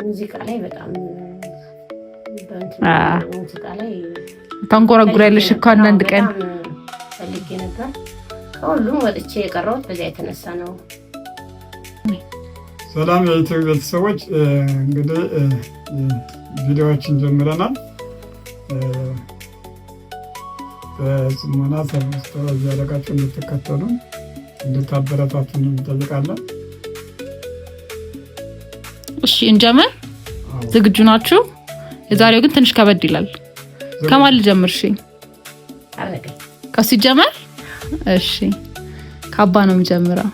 ሙዚቃ ላይ በጣም ሙዚቃ ላይ ታንቆራጉሪያለሽ እኮ አንድ ቀን ፈልጌ ነበር። ከሁሉም ወጥቼ የቀረሁት በዚያ የተነሳ ነው። ሰላም የዩቲዩብ ቤተሰቦች፣ እንግዲህ ቪዲዮዎችን ጀምረናል። በጽሞና ሰብስክራይብ ያደረጋችሁ እንድትከተሉ እንድታበረታቱን እንጠይቃለን። እሺ እንጀምር። ዝግጁ ናችሁ? የዛሬው ግን ትንሽ ከበድ ይላል። ከማን ልጀምር? እሺ ከሱ ጀመር። እሺ ካባ ነው የሚጀምረው።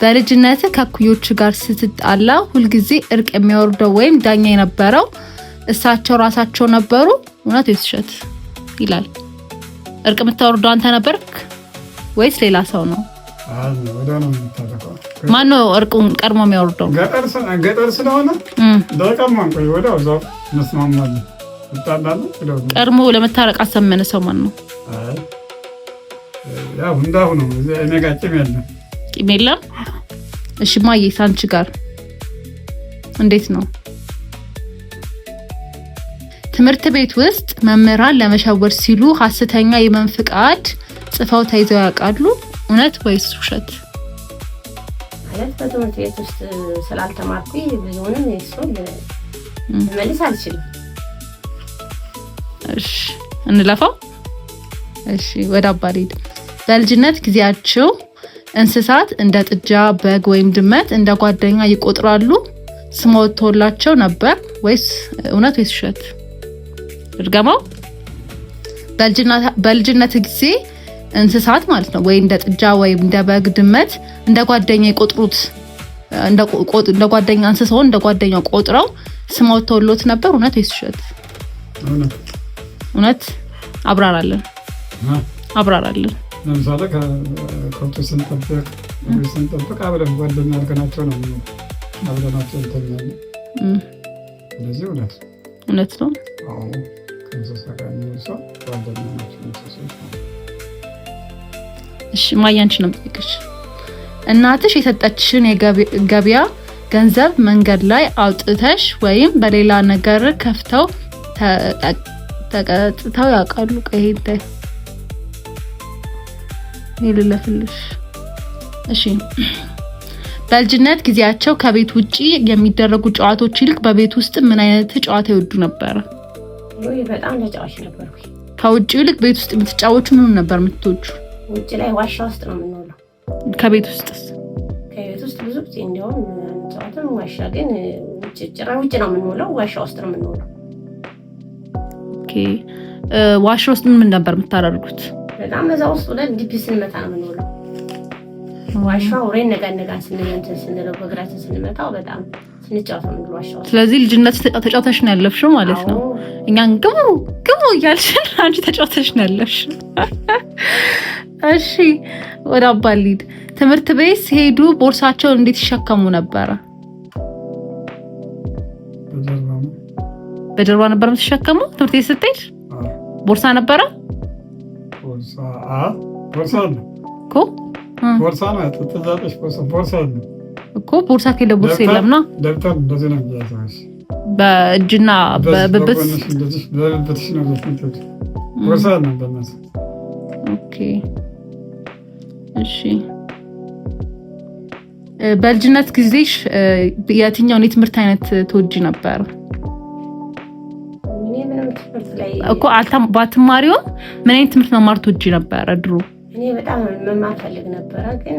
በልጅነት ከኩዮቹ ጋር ስትጣላ ሁልጊዜ እርቅ የሚያወርደው ወይም ዳኛ የነበረው እሳቸው ራሳቸው ነበሩ? እውነት ወይስ ውሸት ይላል። እርቅ የምታወርደው አንተ ነበርክ ወይስ ሌላ ሰው ነው? ማን ነው እርቁን ቀድሞ የሚያወርደው? ገጠር ስለሆነ ደቀማን ቆይ ወዲያው እዛው መስማማለን ይጣላሉ። ቀድሞ ለመታረቅ አሰመነ ሰው ማን ነው? ያው እንዳው ነው እኔ ጋር ቂም የለም። እሺ ማዬ ሳንቺ ጋር እንዴት ነው? ትምህርት ቤት ውስጥ መምህራን ለመሸወድ ሲሉ ሐሰተኛ የመን ፍቃድ ጽፈው ተይዘው ያውቃሉ? እውነት ወይስ ውሸት? ማለት በትምህርት ቤት ውስጥ ስላልተማርኩኝ ብዙንም እሱን መልስ አልችልም። እሺ እንለፋው። እሺ ወደ አባሪድ በልጅነት ጊዜያቸው እንስሳት እንደ ጥጃ፣ በግ ወይም ድመት እንደ ጓደኛ ይቆጥራሉ? ስም ወጥቶላቸው ነበር ወይስ እውነት ወይስ ውሸት? እርገማው በልጅነት ጊዜ እንስሳት ማለት ነው ወይ እንደ ጥጃ ወይም እንደ በግ ድመት እንደ ጓደኛ ይቆጥሩት እንደ ጓደኛ እንስሳው እንደ ጓደኛ ቆጥረው ስም ወጥቶሎት ነበር? እውነት ወይስ ውሸት? እውነት። አብራራለን። ለምሳሌ ከብቶች ስንጠብቅ አብረን ጓደኛ አድርገናቸው ነው አብረናቸው እንተኛለን። ስለዚህ እውነት ነው። አዎ ከእንስሳ ጋር የሚሰው ጓደኛ ናቸው እንስሳዎች። እሺ ማያንቺ ነው የምጠይቅሽ። እናትሽ የሰጠችሽን የገበያ ገንዘብ መንገድ ላይ አውጥተሽ ወይም በሌላ ነገር ከፍተው ተቀጥተው ያውቃሉ? ቀይደ ይልለፍልሽ። እሺ በልጅነት ጊዜያቸው ከቤት ውጪ የሚደረጉ ጨዋታዎች ይልቅ በቤት ውስጥ ምን አይነት ጨዋታ ይወዱ ነበር? ወይ በጣም ተጫዋች ነበርኩ። ከውጪ ይልቅ ቤት ውስጥ የምትጫወቹ ምን ነበር የምትወጁ? ውጪ ላይ ዋሻ ውስጥ ነው የምንውለው። ከቤት ውስጥስ? ከቤት ውስጥ ብዙ ጊዜ እንደውም ጨዋታው ዋሻ፣ ግን ውጪ ነው የምንውለው። ዋሻ ውስጥ ነው የምንውለው። ኦኬ ዋሻ ውስጥ ምን ነበር የምታደርጉት? በጣም እዛ ውስጥ ወለን ዲፒ ስንመታ ነው የምንውለው። ዋሻው ወሬን ነጋነጋን ስንለው በእግራችን ስንመታው በጣም ስንጫወት ነው የምንውለው ዋሻው። ስለዚህ ልጅነት ተጫውተሽ ነው ያለፍሽው ማለት ነው። እኛን ግቡ እያልሽ አንቺ ተጫውተሽ ነው ያለፍሽው። እሺ ወደ አባሊድ ትምህርት ቤት ሲሄዱ ቦርሳቸውን እንዴት ይሸከሙ ነበረ? በጀርባ ነበር የምትሸከሙ? ትምህርት ቤት ስትሄድ ቦርሳ ነበረ? ቦርሳ ነው ተጣጣሽ ቦርሳ ነው እኮ። ቦርሳ ከሌለ ቦርሳ የለም ነው። ደብተር እንደዚህ ነው ያዛሽ። በእጅና በብብት እንደዚህ በብብትሽ ነው ያዛሽ። ቦርሳ ነው በእናትሽ። ኦኬ እሺ በልጅነት ጊዜሽ የትኛውን የትምህርት አይነት ትወጂ ነበር? እኮ ባትማሪው ምን አይነት ትምህርት መማር ትወጂ ነበር ድሮ? እኔ በጣም መማር ፈልግ ነበር፣ ግን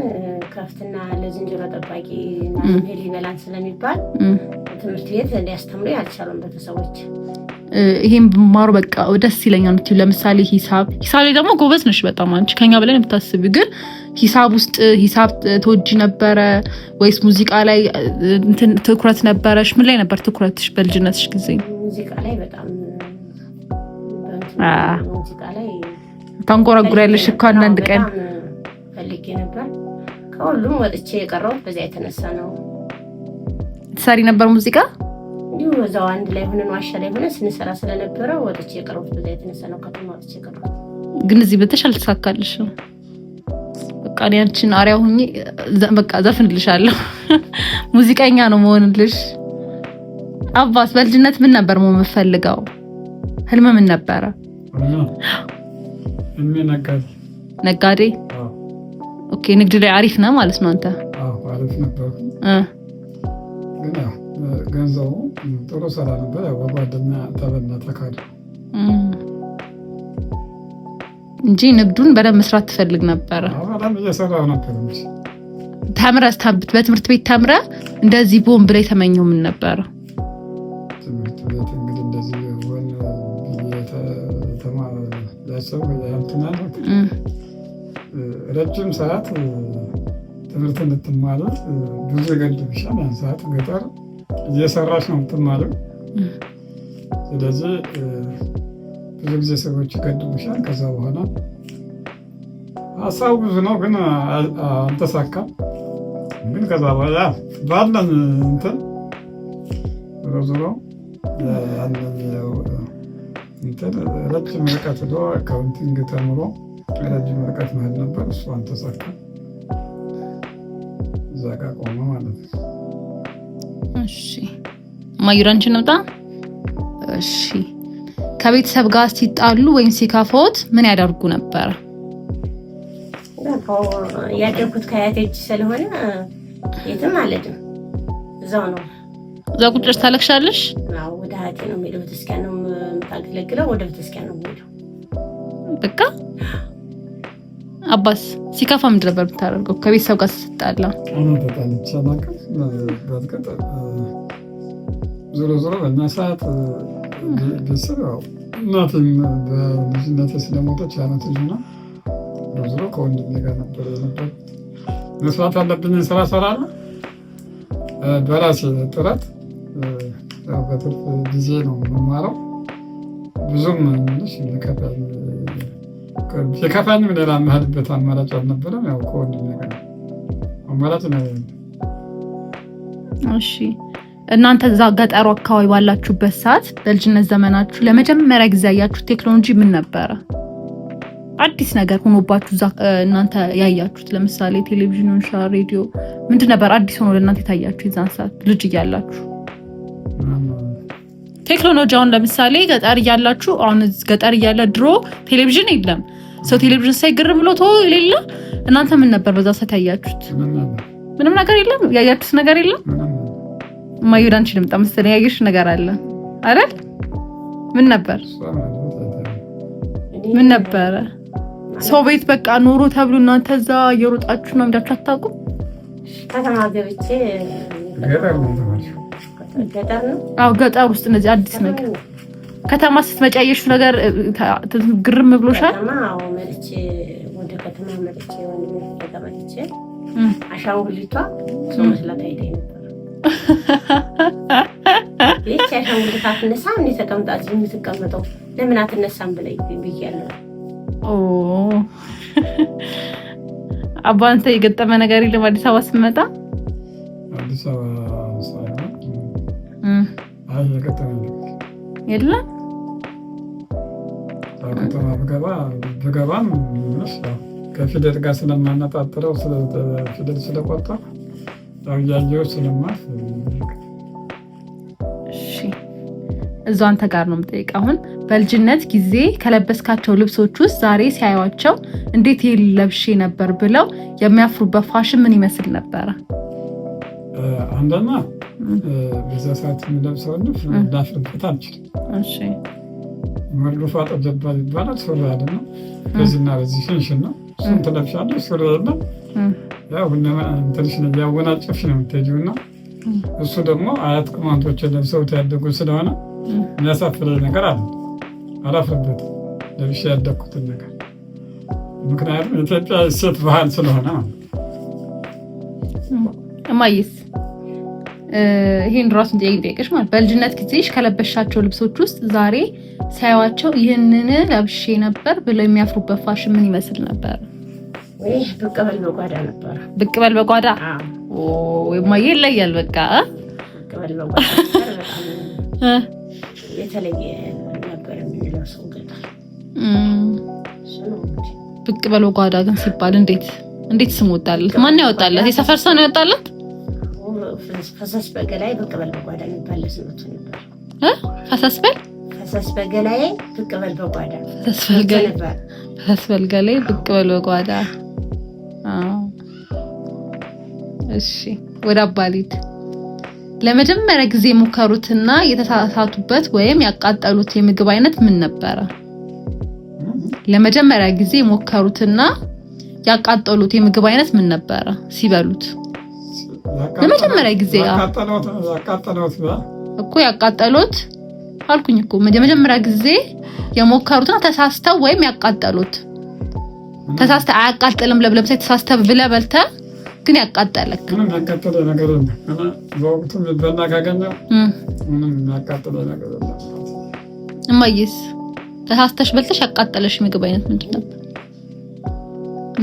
ከፍትና ለዝንጀሮ ጠባቂ እና ሄሊ በላን ስለሚባል ትምህርት ቤት ሊያስተምሩ ያልቻሉም ቤተሰቦች ይሄን ብማሩ በቃ ደስ ይለኛል እንት ለምሳሌ ሂሳብ ላይ ደግሞ ጎበዝ ነሽ በጣም አንቺ ከኛ በላይ የምታስቢው። ግን ሂሳብ ውስጥ ሂሳብ ትወጂ ነበረ ወይስ ሙዚቃ ላይ ትኩረት ነበረሽ? ምን ላይ ነበር ትኩረትሽ በልጅነትሽ ጊዜ? ሙዚቃ ላይ በጣም ሙዚቃ ላይ ታንቆራጉሪያለሽ እኮ አንድ ቀን ፈልጌ ነበር። ከሁሉም ወጥቼ የቀረሁት በዚያ የተነሳ ነው። ትሰሪ ነበር ሙዚቃ? እንዲሁ እዛው አንድ ላይ ሆነን ዋሻ ላይ ሆነን ስንሰራ ስለነበረ ወጥቼ የቀረሁት በዚያ የተነሳ ነው። ከተማ ወጥቼ የቀረሁት ግን እዚህ በተሻለ ተሳካልሽም። በቃ አንቺን አሪያ ሁኚ በቃ ዘፍንልሻለሁ። ሙዚቀኛ ነው መሆንልሽ። አባስ በልጅነት ምን ነበር መሆን የምትፈልገው? ህልም ምን ነበረ? ነጋዴ። ኦኬ ንግድ ላይ አሪፍ ነው ማለት ነው አንተ? አዎ አሪፍ ነበር። ግን ያው ገንዘቡ ጥሩ ሰራ ነበር። ያው በጓደኛ ተበላ ተካደ እንጂ ንግዱን በደንብ መስራት ትፈልግ ነበር? አዎ በጣም እየሰራሁ ነበር። ተምረህ በትምህርት ቤት ተምረህ እንደዚህ ቦም ብለህ የተመኘው ምን ነበር? ትምህርት ቤት እንግዲህ እንደዚህ ወን ተማር ያሰው ያንተናል ረጅም ሰዓት ትምህርት እንድትማር ብዙ ገድብሻል። ያን ሰዓት ገጠር እየሰራሽ ነው የምትማረው። ስለዚህ ብዙ ጊዜ ሰዎች ገድብሻል። ከዛ በኋላ ሀሳቡ ብዙ ነው ግን አልተሳካም። ግን ከዛ በኋላ ባለን እንትን ዞሮ ያንን እንትን ረጅም ርቀት ሄዶ አካውንቲንግ ተምሮ ረጅም ርቀት መሄድ ነበር። እሱ አልተሳካም። እዛ ጋር ቆመ ማለት ነው። እሺ ማዩራንችን ነው። እሺ ከቤተሰብ ጋር ሲጣሉ ወይም ሲካፈውት ምን ያደርጉ ነበር? ያደረኩት ከአያቴ እጅ ስለሆነ የትም አልሄድም። እዛው ነው። እዛው ቁጭ ታለቅሻለሽ? አዎ ወደ አያቴ ነው የምሄደው። ቤተክርስቲያን ነው የምታገለግለው። ወደ ቤተክርስቲያን ነው የምሄደው። በቃ አባስ ሲካፋ ምንድን ነበር የምታደርገው ከቤተሰብ ጋር ስትጣላ? ዞሮ ዞሮ በእኛ ሰዓት ቤተሰብ ያው እናቴም በልጅነቴ ስለሞተች ያነት ልጅ ሆና ዞሮ ከወንድሜ ጋር ነበር የነበረው። መስራት ያለብኝን ስራ እሰራለሁ በራሴ ጥረት። ያው በትርፍ ጊዜ ነው የምማረው። ብዙም ምንሽ የከፋኝም ሌላ የምሄድበት አማራጭ አልነበረም። ያው ከወንድሜ ጋር አማራጭ ነው። እሺ እናንተ እዛ ገጠሩ አካባቢ ባላችሁበት ሰዓት በልጅነት ዘመናችሁ ለመጀመሪያ ጊዜ ያያችሁት ቴክኖሎጂ ምን ነበረ? አዲስ ነገር ሆኖባችሁ እናንተ ያያችሁት ለምሳሌ ቴሌቪዥን፣ ሬዲዮ ምንድን ነበር አዲስ ሆኖ ለእናንተ የታያችሁ የዛን ሰዓት ልጅ እያላችሁ? ቴክኖሎጂ አሁን ለምሳሌ ገጠር እያላችሁ አሁን ገጠር እያለ ድሮ ቴሌቪዥን የለም። ሰው ቴሌቪዥን ሳይግር ብሎ ተው የሌለ እናንተ ምን ነበር በዛ ሰዓት ያያችሁት? ምንም ነገር የለም። ያያችሁት ነገር የለም። ማዩዳንቺ ልምጣ መሰለኝ ያየሽ ነገር አለ አይደል? ምን ነበር? ምን ነበረ? ሰው ቤት በቃ ኑሮ ተብሎ እናንተ እዛ እየሮጣችሁ ነው እንዳችሁ አታውቁም? ከተማ ገብቼ ገጠር ነው። አዎ ገጠር ውስጥ እንደዚህ አዲስ ነገር ከተማ ስትመጪ ያየሽው ነገር ግርም ብሎሻል? አዎ መጥቼ ወደ ከተማ መጥቼ ወንድሜ ተቀመጥቼ አሻንጉሊቷ ሰው መስላት አይደኝ ነበር። ይቺ አሻንጉሊቷ አትነሳ እንዴ ተቀምጣ እዚህ የምትቀመጠው ለምን አትነሳም ብያለሁ። ኦ አባንተ የገጠመ ነገር የለም አዲስ አበባ ስትመጣ? አዲስ አበባ ሳይሆን የገጠመ የለም። ከተማ ብገባም ከፊደል ጋር ስለማነጣጥረው ፊደል ስለቆጣ ያየው ስለማፍ። እሺ እዛው አንተ ጋር ነው የምጠይቀው። አሁን በልጅነት ጊዜ ከለበስካቸው ልብሶች ውስጥ ዛሬ ሲያዩዋቸው እንዴት ይለብሽ ነበር ብለው የሚያፍሩበት ፋሽን ምን ይመስል ነበር? አንደኛ በዛ ሰዓት የምለብሰው ልብስ ላፍርበት አልችልም። እሺ መርዱፋ ጠጀባል ይባላል። ሱሪ አይደለም በዚህና በዚህ ሽንሽን ነው። እሱን ትለብሻለሽ። ሱሪ አይደለም ያው ትንሽ ነው ያወናጨፍሽ ነው የምትሄጂውና እሱ ደግሞ አያት ቅማንቶች ለብሰውት ያደጉ ስለሆነ የሚያሳፍረኝ ነገር አለ። አላፍርበትም ለብሼ ያደግኩትን ነገር። ምክንያቱም ኢትዮጵያ ሴት ባህል ስለሆነ ማለት እማይስ ይሄን ራሱን ጠይቀሽ ማለት በልጅነት ጊዜሽ ከለበሻቸው ልብሶች ውስጥ ዛሬ ሳይዋቸው ይህንን ለብሼ ነበር ብለው የሚያፍሩበት ፋሽን ምን ይመስል ነበር? ወይ ብቅ በል በጓዳ ነበር። ብቅ በል በጓዳ? ኦ የማየ ይለያል። በቃ ብቅ በል በጓዳ የተለየ ነበር የሚለው ሰው ገጠር። ብቅ በል በጓዳ ግን ሲባል እንዴት ስም ወጣለት? ማን ያወጣለት? የሰፈር ሰው ነው ያወጣለት? ፈሰስ በገላይ ብቅ በል በጓዳ የሚባል ለስመቱ ነበር። ፈሰስ በገላይ ብቅ በል በጓዳ ፈሰስ በገላይ ብቅ በል በጓዳ። እሺ ወደ አባሊት ለመጀመሪያ ጊዜ ሞከሩትና የተሳሳቱበት ወይም ያቃጠሉት የምግብ አይነት ምን ነበረ? ለመጀመሪያ ጊዜ ሞከሩትና ያቃጠሉት የምግብ አይነት ምን ነበረ ሲበሉት? ለመጀመሪያ ጊዜ ያቃጠሉት እኮ ያቃጠሉት አልኩኝ እኮ መጀመሪያ ጊዜ የሞከሩትና ተሳስተው ወይም ያቃጠሉት። ተሳስተው አያቃጥልም ለምሳሌ ተሳስተው ብለህ በልተህ ግን ያቃጠለክ ምንም ያቃጠለ ነገር የለም። በወቅቱ ቢበላ ካገኘው ምንም ያቃጠለ ነገር የለም። እማዬስ ተሳስተሽ በልተሽ ያቃጠለሽ ምግብ አይነት ምንድን ነበር?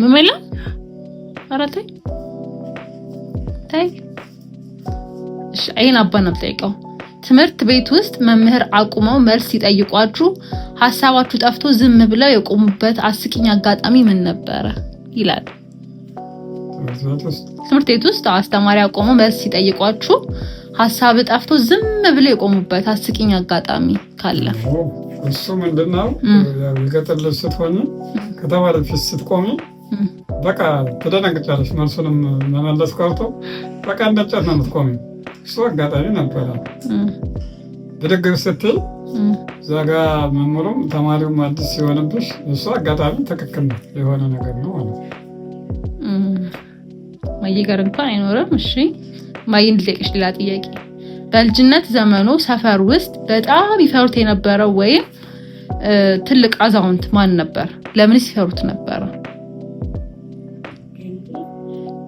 ምንላ አራተኝ ታይ እሺ አይን አባና ጠይቀው። ትምህርት ቤት ውስጥ መምህር አቁመው መልስ ሲጠይቋችሁ ሐሳባችሁ ጠፍቶ ዝም ብለው የቆሙበት አስቂኝ አጋጣሚ ምን ነበረ ይላል። ትምህርት ቤት ውስጥ አስተማሪ አቆመው መልስ ሲጠይቋችሁ ሐሳብ ጠፍቶ ዝም ብለው የቆሙበት አስቂኝ አጋጣሚ ካለ እሱ ምንድነው? የገጠር ልጅ ስትሆኚ ከተማሪ ፊት ስትቆሚ በቃ ትደነግጫለሽ። መልሱንም መመለስ ቀርቶ በቃ እንደጨት ነው የምትቆሚው። እሱ አጋጣሚ ነበረ። ብድግ ስትይ እዛ ጋ መምህሩም ተማሪውም አዲስ ሲሆንብሽ እሱ አጋጣሚ ትክክል ነው የሆነ ነገር ነው ማለት ነው። ማየ ጋር እንኳን አይኖርም። እሺ ማየ እንድልጠቅሽ ሌላ ጥያቄ። በልጅነት ዘመኑ ሰፈር ውስጥ በጣም ይፈሩት የነበረው ወይም ትልቅ አዛውንት ማን ነበር? ለምን ይፈሩት ነበር?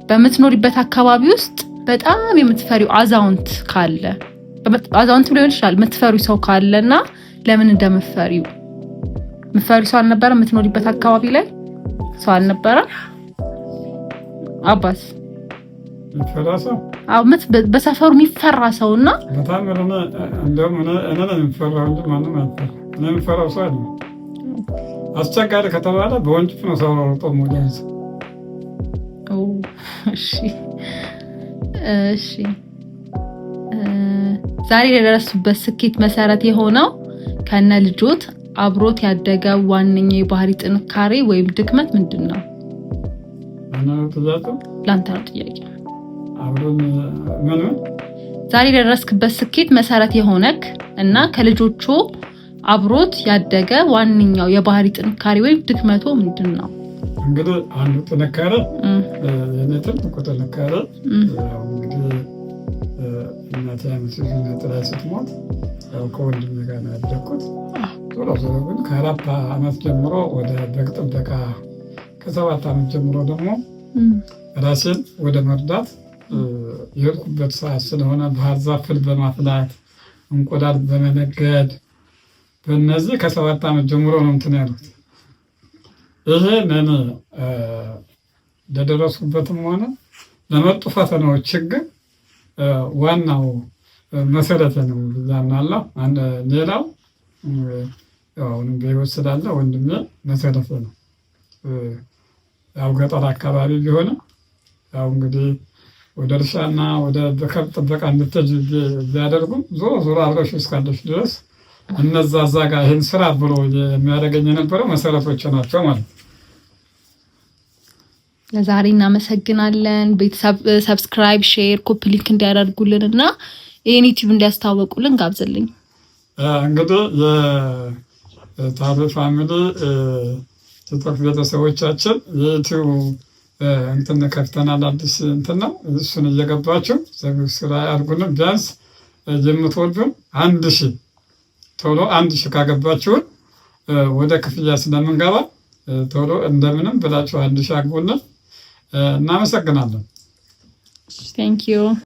በምትኖሪበት አካባቢ ውስጥ በጣም የምትፈሪው አዛውንት ካለ አዛውንት ሊሆን ይችላል የምትፈሪው ሰው ካለና ለምን እንደምትፈሪው ምትፈሪው ሰው አልነበረ? የምትኖሪበት አካባቢ ላይ ሰው አልነበረ? አባስ ፈራሳ በሰፈሩ የሚፈራ ሰውና በጣም እንደውም እኔ የምፈራው እንጂ ማንም አይፈራም። እኔ የምፈራው ሰው አይደለም። አስቸጋሪ ከተባለ በወንጭፍ ነው ሰው ሮጦ ሞደንስ። እሺ ዛሬ የደረሱበት ስኬት መሰረት የሆነው ከነ ልጆት አብሮት ያደገ ዋነኛ የባህሪ ጥንካሬ ወይም ድክመት ምንድን ነው? ላንተ ነው ጥያቄ። ዛሬ የደረስክበት ስኬት መሰረት የሆነክ እና ከልጆቹ አብሮት ያደገ ዋነኛው የባህሪ ጥንካሬ ወይም ድክመቱ ምንድን ነው? እንግዲህ አንዱ ጥንካሬ የነጥብ ጥንካሬ እንግዲህ እናቴ አመት ላይ ስትሞት ከወንድሜ ጋር ነው ያደግኩት። ዞሮ ዞሮ ግን ከ4 ዓመት ጀምሮ ወደ በግ ጥበቃ ከ7 ዓመት ጀምሮ ደግሞ ራሴን ወደ መርዳት የሄድኩበት ሰዓት ስለሆነ ባህር ዛፍ ፍል በማፍላት እንቁላል በመነገድ በእነዚህ ከ7 ዓመት ጀምሮ ነው እንትን ያሉት። ይሄ ለእኔ ለደረስኩበትም ሆነ ለመጡ ፈተናዎች ችግር ዋናው መሰረት ነው ብያምናለሁ። ሌላው አሁንም በሕይወት ስላለ ወንድሜ መሰረት ነው። ያው ገጠር አካባቢ ቢሆንም ያው እንግዲህ ወደ እርሻና ወደ ከብት ጥበቃ እንድትሄጂ ቢያደርጉም ዞሮ ዞሮ አብረሽ እስካለሽ ድረስ እነዛ እዛ ጋር ይህን ስራ ብሎ የሚያደርገኝ የነበረው መሰረቶች ናቸው ማለት ነው። ለዛሬ እናመሰግናለን። ቤተሰብ ሰብስክራይብ፣ ሼር፣ ኮፒ ሊንክ እንዲያደርጉልን እና ይሄን ዩቲዩብ እንዲያስተዋውቁልን ጋብዘልኝ። እንግዲህ የታቤ ፋሚሊ ቲክቶክ ቤተሰቦቻችን የዩቲዩብ እንትን ከፍተናል። አዲስ እንትን ነው። እሱን እየገባችሁ ሰብስክራይብ አድርጉልን። ቢያንስ የምትወዱን 1000 ቶሎ 1000 ካገባችሁን ወደ ክፍያ ስለምንገባ ቶሎ እንደምንም ብላችሁ 1000 አግቡልን። እናመሰግናለን። Thank you.